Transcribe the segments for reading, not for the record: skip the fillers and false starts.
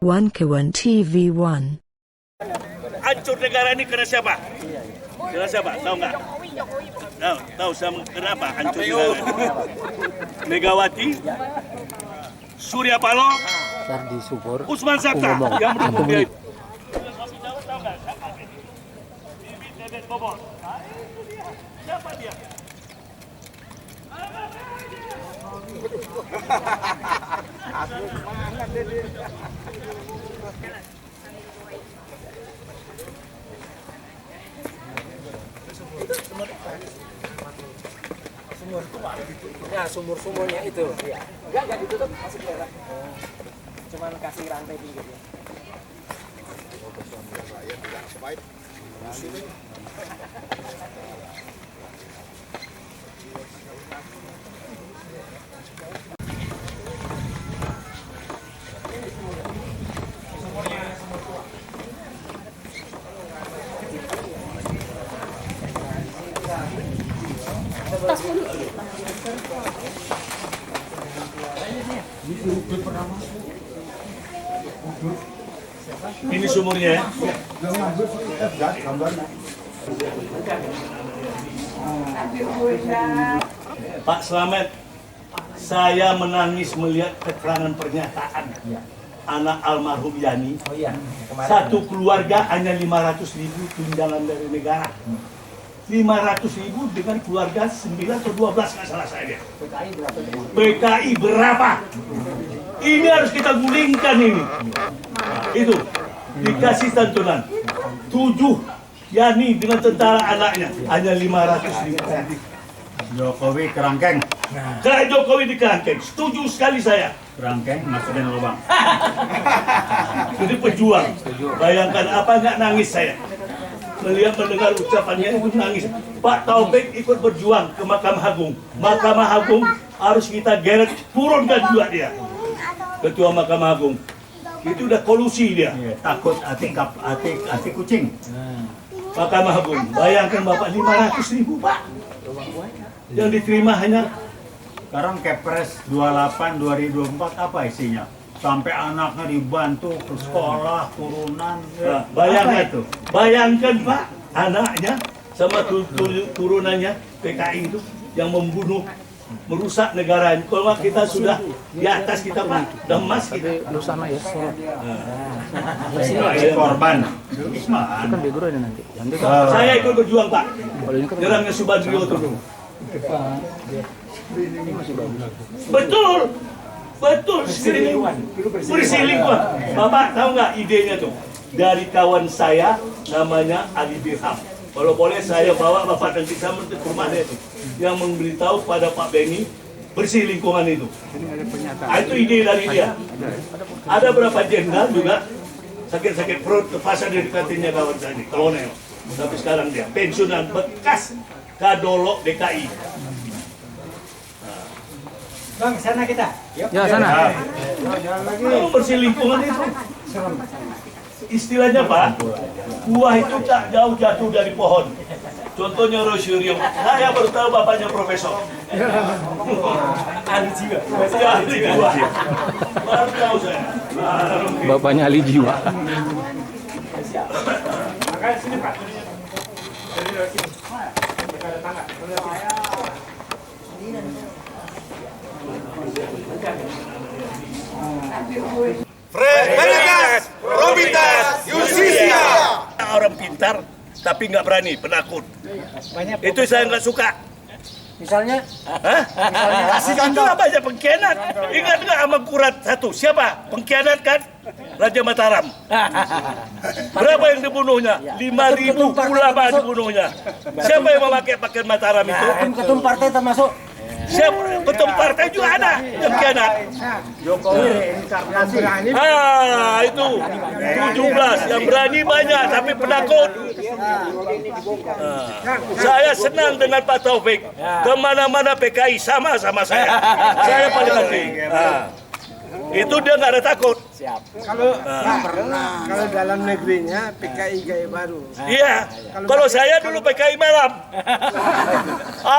Wankawan TV1. Hancur negara ini karena siapa? Karena siapa? Tahu nggak? Tahu sama kenapa hancur negara? Megawati, Surya Paloh, Sardi Subur, Usman Sabta yang mendukung dia. Siapa dia? Ya sumur-sumurnya itu. Ya. Enggak ditutup, masih kelihatan. Cuman kasih rantai pinggir ya. Ini sumurnya ya. Pak Slamet, saya menangis melihat keterangan pernyataan anak almarhum Yani. Satu keluarga hanya 500.000 tunjangan dari negara. 500.000 dengan keluarga 9 atau 12 nggak salah saya. PKI berapa? Ini harus kita gulingkan ini. Itu dikasih santunan 7 Yani dengan tentara anaknya hanya 500.000. Jokowi kerangkeng. Kalau Jokowi di kerangkeng, setuju sekali saya. Kerangkeng masukin lubang. Jadi pejuang. Bayangkan apa nggak nangis saya. Melihat mendengar ucapannya itu nangis. Pak Taufik ikut berjuang ke Mahkamah Agung. Mahkamah Agung harus kita geret turunkan juga dia. Ketua Mahkamah Agung. Itu udah kolusi dia. Ya, takut ati kucing. Mahkamah Agung. Bayangkan Bapak 500.000 Pak. Yang diterima hanya Sekarang Kepres 28 2024 apa isinya? Sampai anaknya dibantu ke sekolah, turunan. Nah, bayangkan itu. Bayangkan Pak, anaknya sama turunannya PKI itu yang membunuh, merusak negara. Kalau kita sudah di atas kita Pak, udah emas kita. Sana ya. Korban. Kan bego ini nanti. Saya ikut berjuang Pak. Gerangnya Subandrio itu. Betul. Betul, berselingkuh. Bapak tahu nggak idenya tuh? Dari kawan saya namanya Ali Dirham. Kalau boleh saya bawa Bapak nanti sama ke rumahnya itu. Yang memberitahu pada Pak Benny berselingkuhan itu. Nah, itu ide dari dia. Ada berapa jenderal juga sakit-sakit perut ke pasar dari kantinnya kawan saya ini, kolonel. Tapi sekarang dia pensiunan bekas Kadolok DKI. Bang, sana kita. Ya sana. Kalau berselingkuhan itu istilahnya Pak, buah itu tak jauh jatuh dari pohon. Contohnya Rosyurium. Saya baru tahu bapaknya profesor. Ahli jiwa. Ya, ahli jiwa. Baru tahu saya. Bapaknya ahli jiwa. Makanya sini Pak. Dari sini. Ada tangga. Fred Venegas, Probitas, Justisia. Orang pintar tapi nggak berani, penakut. Itu saya nggak suka. Misalnya? Hah? Kasihkan tuh banyak pengkhianat. Ingat nggak sama Kurat satu? Siapa? Pengkhianat kan? Raja Mataram. Berapa yang dibunuhnya? 5.000 ulama dibunuhnya. Siapa yang memakai pakaian Mataram itu? Ketum partai termasuk. Siapa? Ketum partai juga ada yang khianat. Jokowi reinkarnasi berani. Itu 17 yang berani banyak tapi penakut. Saya senang dengan Pak Taufik. Kemana-mana PKI sama saya. Saya paling penting. Itu dia nggak ada takut. Kalau kalau dalam negerinya PKI gaya baru. Iya. Kalau saya dulu PKI malam.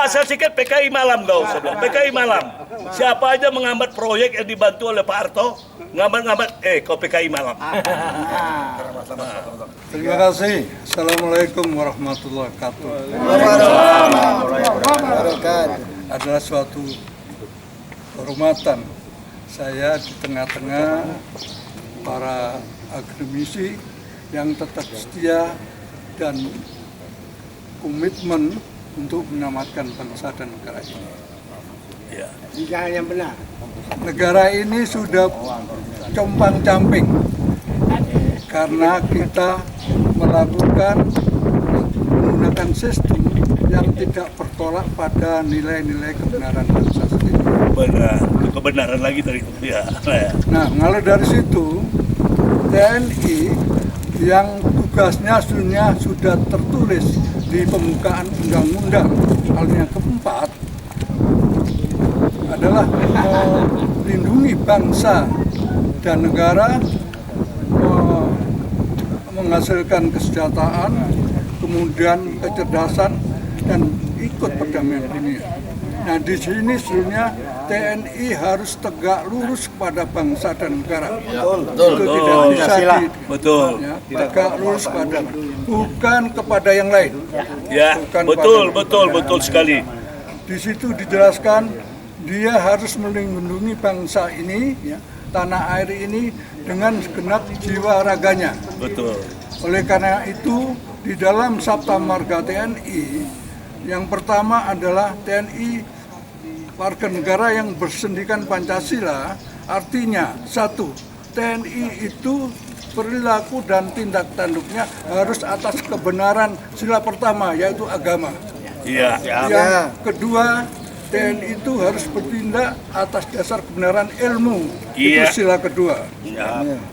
Saya sikit PKI malam kau. PKI malam. Siapa aja menghambat proyek yang dibantu oleh Pak Harto, ngambat, kau PKI malam. Terima kasih. Assalamualaikum warahmatullahi wabarakatuh. Adalah suatu kehormatan saya di tengah-tengah para akademisi yang tetap setia dan komitmen untuk menyelamatkan bangsa dan negara ini. Ya. Jika yang benar. Negara ini sudah compang-camping karena kita menggunakan sistem yang tidak bertolak pada nilai-nilai kebenaran bangsa sendiri. Benar, kebenaran lagi dari itu ya. Nah, kalau dari situ TNI yang tugasnya sebenarnya sudah tertulis di pembukaan undang-undang, hal yang keempat adalah melindungi bangsa dan negara, menghasilkan kesejahteraan, kemudian kecerdasan dan ikut perdamaian dunia. Nah, di sini sebenarnya TNI harus tegak lurus kepada bangsa dan negara. Itu tidak bisa tegak lurus pada, bukan kepada yang lain. Ya, betul sekali. Di situ dijelaskan dia harus melindungi bangsa ini, tanah air ini dengan segenap jiwa raganya. Betul. Oleh karena itu, di dalam Sabta Marga TNI, yang pertama adalah TNI warga negara yang bersendikan Pancasila. Artinya, satu, TNI itu perilaku dan tindak tanduknya harus atas kebenaran sila pertama, yaitu agama. Iya. Yang kedua, TNI itu harus bertindak atas dasar kebenaran ilmu. Itu sila kedua.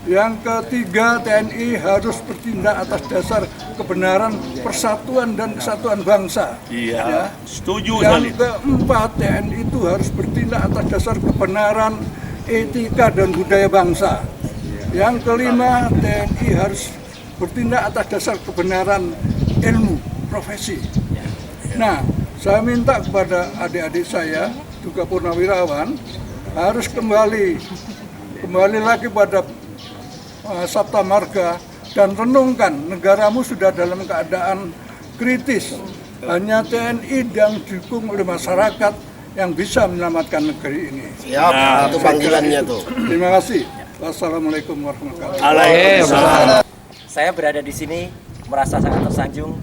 Yang ketiga, TNI harus bertindak atas dasar kebenaran persatuan dan kesatuan bangsa. Iya. Setuju sekali. Yang keempat, TNI itu harus bertindak atas dasar kebenaran etika dan budaya bangsa. Yang kelima, TNI harus bertindak atas dasar kebenaran ilmu profesi. Nah, saya minta kepada adik-adik saya, juga purnawirawan, harus kembali lagi pada Sabta Marga dan renungkan negaramu sudah dalam keadaan kritis. Hanya TNI yang didukung oleh masyarakat yang bisa menyelamatkan negeri ini. Siap, itu panggilannya tuh. Terima kasih. Wassalamualaikum warahmatullahi Waalaikumsalam. Saya berada di sini merasa sangat tersanjung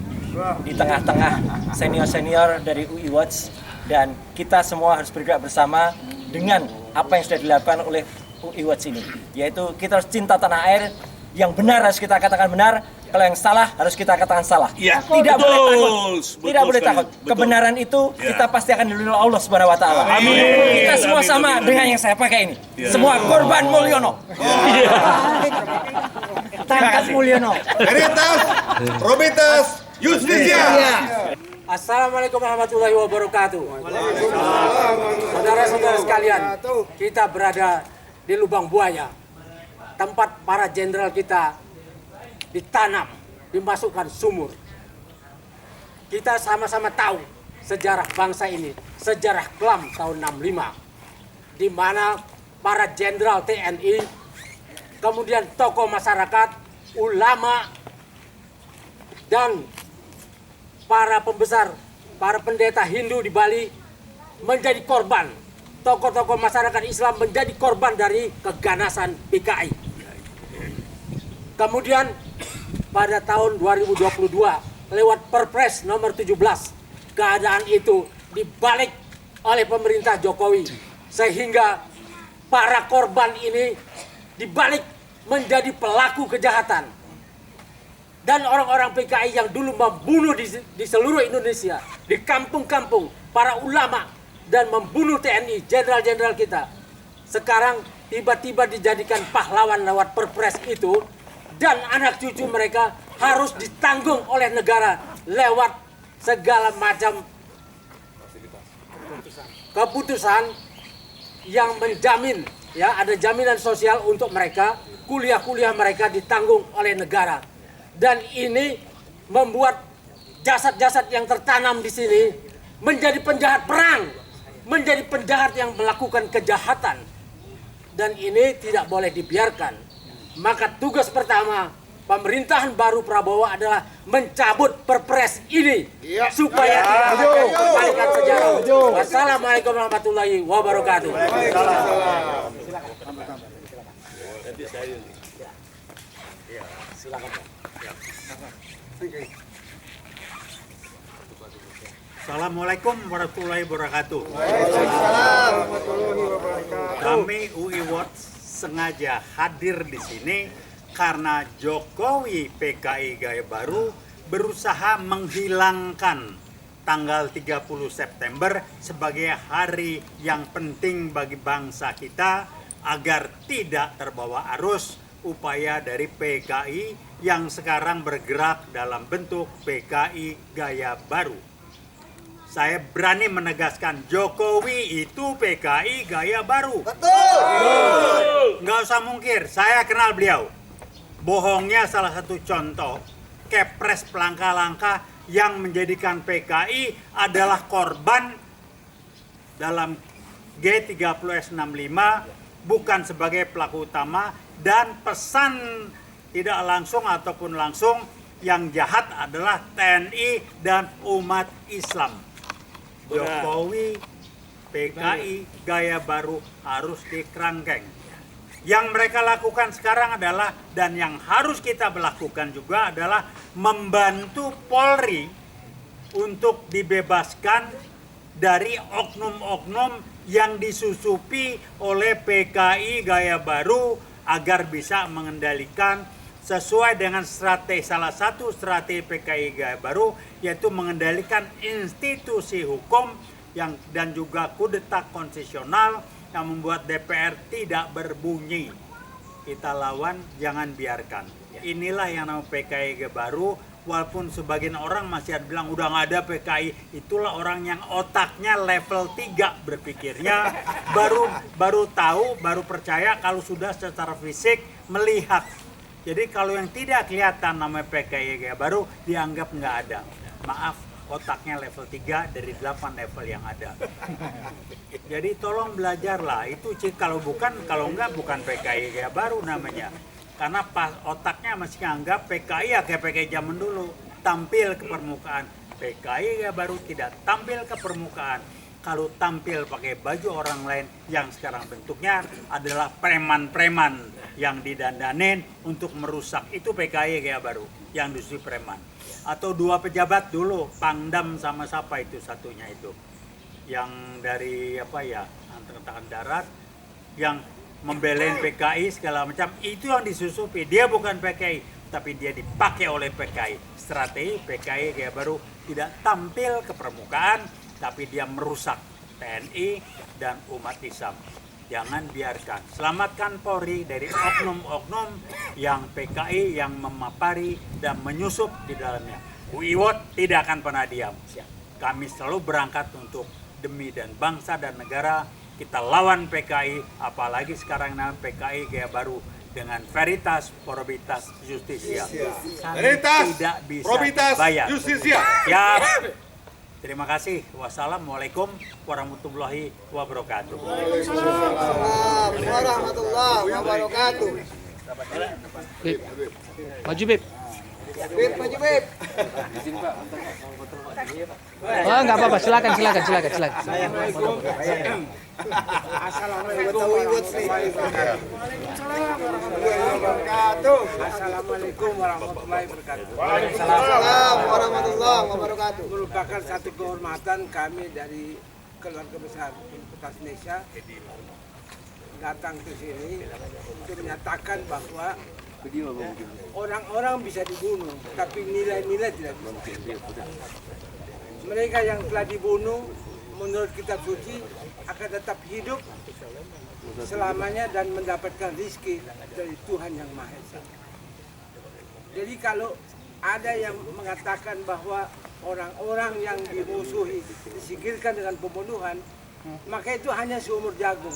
di tengah-tengah senior-senior dari UI Watch, dan kita semua harus bergerak bersama dengan apa yang sudah dilakukan oleh UI Watch ini, yaitu kita harus cinta tanah air. Yang benar harus kita katakan benar, kalau yang salah harus kita katakan salah. Ya, tidak boleh takut. Tidak boleh sekali. takut. Kebenaran itu kita pasti akan dilindungi oleh Allah Subhanahu wa taala. Amin. Kita semua sama dengan yang saya pakai ini. Semua korban Mulyono. Tangkap Mulyono. Veritas, Probitas, Justisia. Assalamualaikum warahmatullahi wabarakatuh. Saudara-saudara sekalian, kita berada di lubang buaya, tempat para jenderal kita ditanam, dimasukkan sumur. Kita sama-sama tahu sejarah bangsa ini, sejarah kelam tahun 65, di mana para jenderal TNI, kemudian tokoh masyarakat, ulama, dan para pembesar, para pendeta Hindu di Bali menjadi korban. Tokoh-tokoh masyarakat Islam menjadi korban dari keganasan PKI. Kemudian pada tahun 2022 lewat Perpres nomor 17, keadaan itu dibalik oleh pemerintah Jokowi, sehingga para korban ini dibalik menjadi pelaku kejahatan. Dan orang-orang PKI yang dulu membunuh di seluruh Indonesia, di kampung-kampung, para ulama, dan membunuh TNI, jenderal-jenderal kita, sekarang tiba-tiba dijadikan pahlawan lewat Perpres itu, dan anak cucu mereka harus ditanggung oleh negara lewat segala macam keputusan yang menjamin ya ada jaminan sosial untuk mereka, kuliah-kuliah mereka ditanggung oleh negara. Dan ini membuat jasad-jasad yang tertanam di sini menjadi penjahat perang, menjadi penjahat yang melakukan kejahatan. Dan ini tidak boleh dibiarkan. Maka tugas pertama pemerintahan baru Prabowo adalah mencabut perpres ini supaya tidak mengembalikan sejarah. Wassalamualaikum warahmatullahi wabarakatuh. Assalamualaikum warahmatullahi wabarakatuh. Kami UI Watch sengaja hadir di sini karena Jokowi PKI Gaya Baru berusaha menghilangkan tanggal 30 September sebagai hari yang penting bagi bangsa kita agar tidak terbawa arus upaya dari PKI yang sekarang bergerak dalam bentuk PKI Gaya Baru. Saya berani menegaskan Jokowi itu PKI Gaya Baru. Betul. Nggak usah mungkir, saya kenal beliau. Bohongnya salah satu contoh, Kepres pelangka-langka yang menjadikan PKI adalah korban dalam G30S 65 bukan sebagai pelaku utama, dan pesan tidak langsung ataupun langsung yang jahat adalah TNI dan umat Islam. Jokowi PKI Gaya Baru harus dikerangkeng. Yang mereka lakukan sekarang adalah, dan yang harus kita lakukan juga adalah membantu Polri untuk dibebaskan dari oknum-oknum yang disusupi oleh PKI Gaya Baru agar bisa mengendalikan sesuai dengan salah satu strategi PKI Gaya Baru, yaitu mengendalikan institusi hukum dan juga kudeta konstitusional yang membuat DPR tidak berbunyi. Kita lawan, jangan biarkan. Inilah yang namanya PKI Gaya Baru. Walaupun sebagian orang masih ada bilang udah nggak ada PKI, itulah orang yang otaknya level 3 berpikirnya, baru tahu, baru percaya kalau sudah secara fisik melihat. Jadi kalau yang tidak kelihatan namanya PKI Gaya Baru dianggap nggak ada. Maaf, otaknya level 3 dari 8 level yang ada. Jadi tolong belajarlah, itu kalau enggak bukan PKI Gaya Baru namanya. Karena pas otaknya masih nganggap PKI ya kayak PKI zaman dulu, tampil ke permukaan. PKI Gaya Baru tidak tampil ke permukaan. Kalau tampil pakai baju orang lain yang sekarang bentuknya adalah preman-preman yang didandanin untuk merusak. Itu PKI Gaya Baru yang disuruh preman. Atau dua pejabat dulu, Pangdam sama siapa itu satunya itu, yang dari Angkatan Darat yang membelain PKI segala macam, itu yang disusupi. Dia bukan PKI, tapi dia dipakai oleh PKI. Strategi PKI Gaya Baru tidak tampil ke permukaan, tapi dia merusak TNI dan umat Islam. Jangan biarkan. Selamatkan Polri dari oknum-oknum yang PKI yang memapari dan menyusup di dalamnya. UI Watch tidak akan pernah diam. Kami selalu berangkat untuk demi dan bangsa dan negara. Kita lawan PKI, apalagi sekarang namanya PKI Gaya Baru dengan Veritas, Probitas, Justisia. Veritas, tidak bisa Probitas, bayar. Justisia. Ya. Terima kasih. Wassalamualaikum warahmatullahi wabarakatuh. Waalaikumsalam warahmatullahi wabarakatuh. Bib. Maju Bib. Bib, maju Bib. Oh, enggak apa-apa, silakan. Assalamualaikum warahmatullahi wabarakatuh. Assalamualaikum warahmatullahi wabarakatuh. Waalaikumsalam warahmatullahi wabarakatuh. Merupakan satu kehormatan kami dari keluarga besar Universitas Indonesia datang ke sini untuk menyatakan bahwa orang-orang bisa dibunuh, tapi nilai-nilai tidak bisa. Mereka yang telah dibunuh menurut kitab suci akan tetap hidup selamanya dan mendapatkan rezeki dari Tuhan Yang Maha Esa. Jadi kalau ada yang mengatakan bahwa orang-orang yang dimusuhi disingkirkan dengan pembunuhan, maka itu hanya seumur jagung.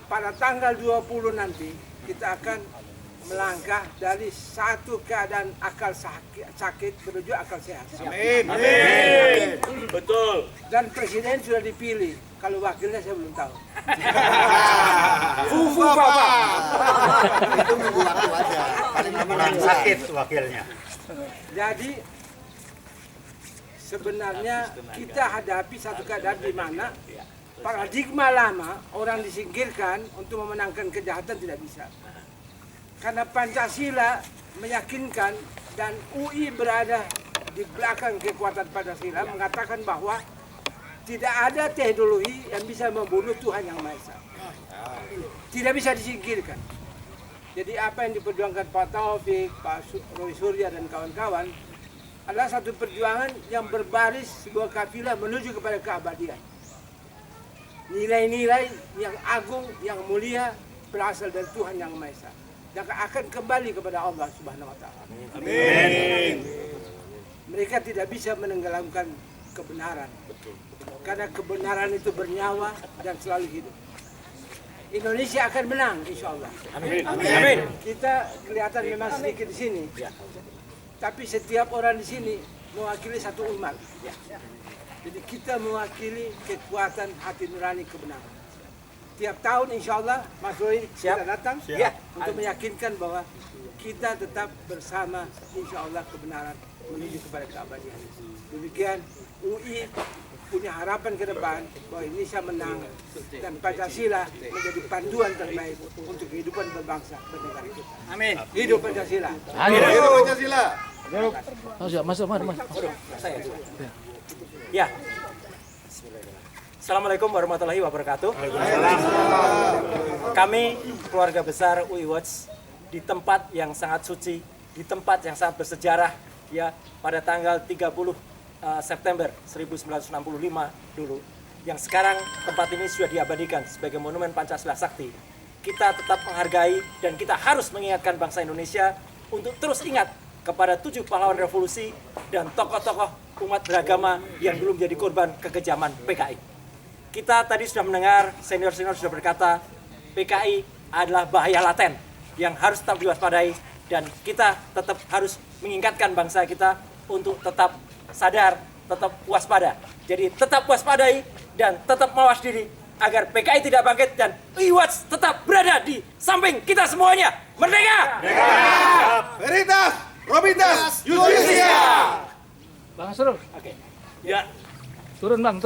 pada tanggal 20 nanti kita akan melangkah dari satu keadaan akal sakit menuju akal sehat. Amin. Betul. Dan presiden sudah dipilih. Kalau wakilnya saya belum tahu. Fufu Papa. Itu nunggu waktu aja. Sakit wakilnya. Jadi sebenarnya kita hadapi satu keadaan di mana paradigma lama orang disingkirkan untuk memenangkan kejahatan tidak bisa. Karena Pancasila meyakinkan dan UI berada di belakang kekuatan Pancasila mengatakan bahwa tidak ada teknologi yang bisa membunuh Tuhan Yang Maha Esa. Tidak bisa disingkirkan. Jadi apa yang diperjuangkan Pak Taufik, Pak Roy Surya dan kawan-kawan adalah satu perjuangan yang berbaris sebuah kafilah menuju kepada keabadian. Nilai-nilai yang agung, yang mulia berasal dari Tuhan Yang Maha Esa. Yang akan kembali kepada Allah Subhanahu wa Ta'ala. Amin. Mereka tidak bisa menenggelamkan kebenaran. Karena kebenaran itu bernyawa dan selalu hidup. Indonesia akan menang, insya Allah. Amin. Kita kelihatan memang sedikit di sini. Tapi setiap orang di sini mewakili satu umat. Jadi kita mewakili kekuatan hati nurani kebenaran. Tiap tahun insya Allah Mas Roy kita datang untuk meyakinkan bahwa kita tetap bersama insya Allah kebenaran menuju kepada keabadian. Demikian UI punya harapan ke depan bahwa Indonesia menang dan Pancasila menjadi panduan terbaik untuk kehidupan berbangsa bernegara kita. Amin. Hidup Pancasila. Hidup Pancasila. Masuk. Ya. Assalamualaikum warahmatullahi wabarakatuh. Kami keluarga besar UI Watch di tempat yang sangat suci, di tempat yang sangat bersejarah ya pada tanggal 30 September 1965 dulu. Yang sekarang tempat ini sudah diabadikan sebagai Monumen Pancasila Sakti. Kita tetap menghargai dan kita harus mengingatkan bangsa Indonesia untuk terus ingat kepada 7 pahlawan revolusi dan tokoh-tokoh umat beragama yang belum jadi korban kekejaman PKI. Kita tadi sudah mendengar senior-senior sudah berkata PKI adalah bahaya laten yang harus tetap diwaspadai dan kita tetap harus mengingatkan bangsa kita untuk tetap sadar, tetap waspada. Jadi tetap waspadai dan tetap mawas diri agar PKI tidak bangkit dan UI Watch tetap berada di samping kita semuanya. Merdeka! Veritas, Probitas, Justisia. Bang Asrul. Oke. Ya. Turun Bang.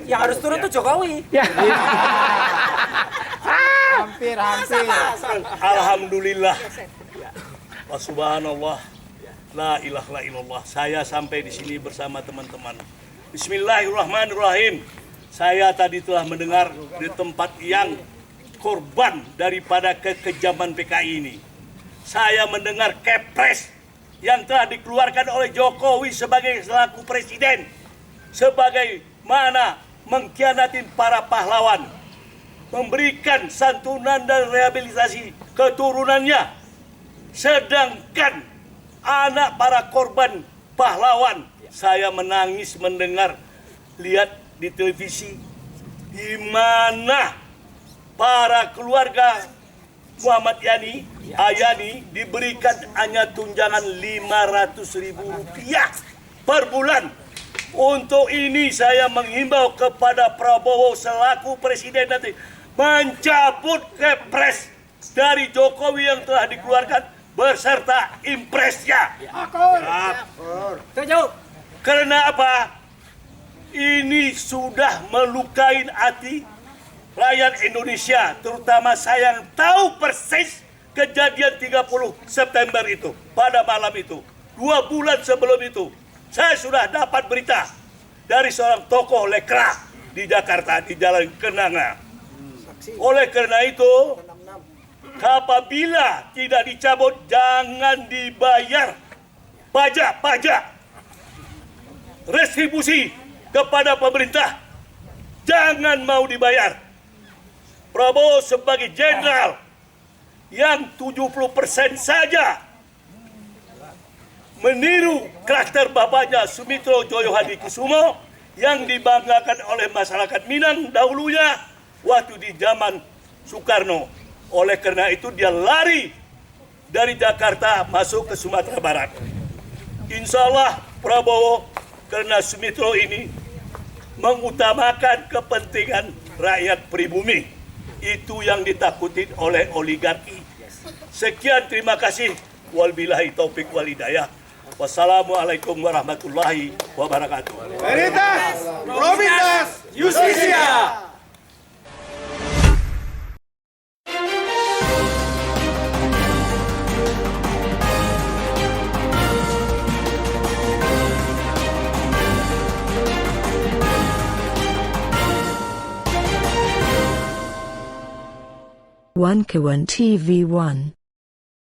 Yang harus turun tuh Jokowi. Ya. Hampir. Alhamdulillah. Wa subhanallah. La ilaha illallah. Saya sampai di sini bersama teman-teman. Bismillahirrahmanirrahim. Saya tadi telah mendengar di tempat yang korban daripada kekejaman PKI ini. Saya mendengar kepres yang telah dikeluarkan oleh Jokowi sebagai selaku presiden, sebagaimana mengkhianati para pahlawan, memberikan santunan dan rehabilitasi keturunannya, sedangkan anak para korban pahlawan, saya menangis mendengar, lihat di televisi, di mana para keluarga Muhammad Ayani diberikan hanya tunjangan Rp500.000 per bulan. Untuk ini saya menghimbau kepada Prabowo selaku presiden nanti mencabut kepres dari Jokowi yang telah dikeluarkan beserta impresnya. Karena apa? Ini sudah melukai hati rakyat Indonesia, terutama saya yang tahu persis kejadian 30 September itu, pada malam itu. 2 bulan sebelum itu, saya sudah dapat berita dari seorang tokoh lekra di Jakarta, di Jalan Kenanga. Oleh karena itu, apabila tidak dicabut, jangan dibayar pajak retribusi kepada pemerintah. Jangan mau dibayar. Prabowo sebagai jenderal yang 70% saja meniru karakter bapaknya Sumitro Joyo Hadikusumo yang dibanggakan oleh masyarakat Minang dahulunya, waktu di zaman Soekarno. Oleh karena itu dia lari dari Jakarta masuk ke Sumatera Barat. Insya Allah Prabowo karena Sumitro ini mengutamakan kepentingan rakyat pribumi. Itu yang ditakutin oleh oligarki. Sekian, terima kasih. Wabillahi taufik wal hidayah. Wassalamualaikum warahmatullahi wabarakatuh. Veritas, Probitas, Justisia. One Kawan TV 1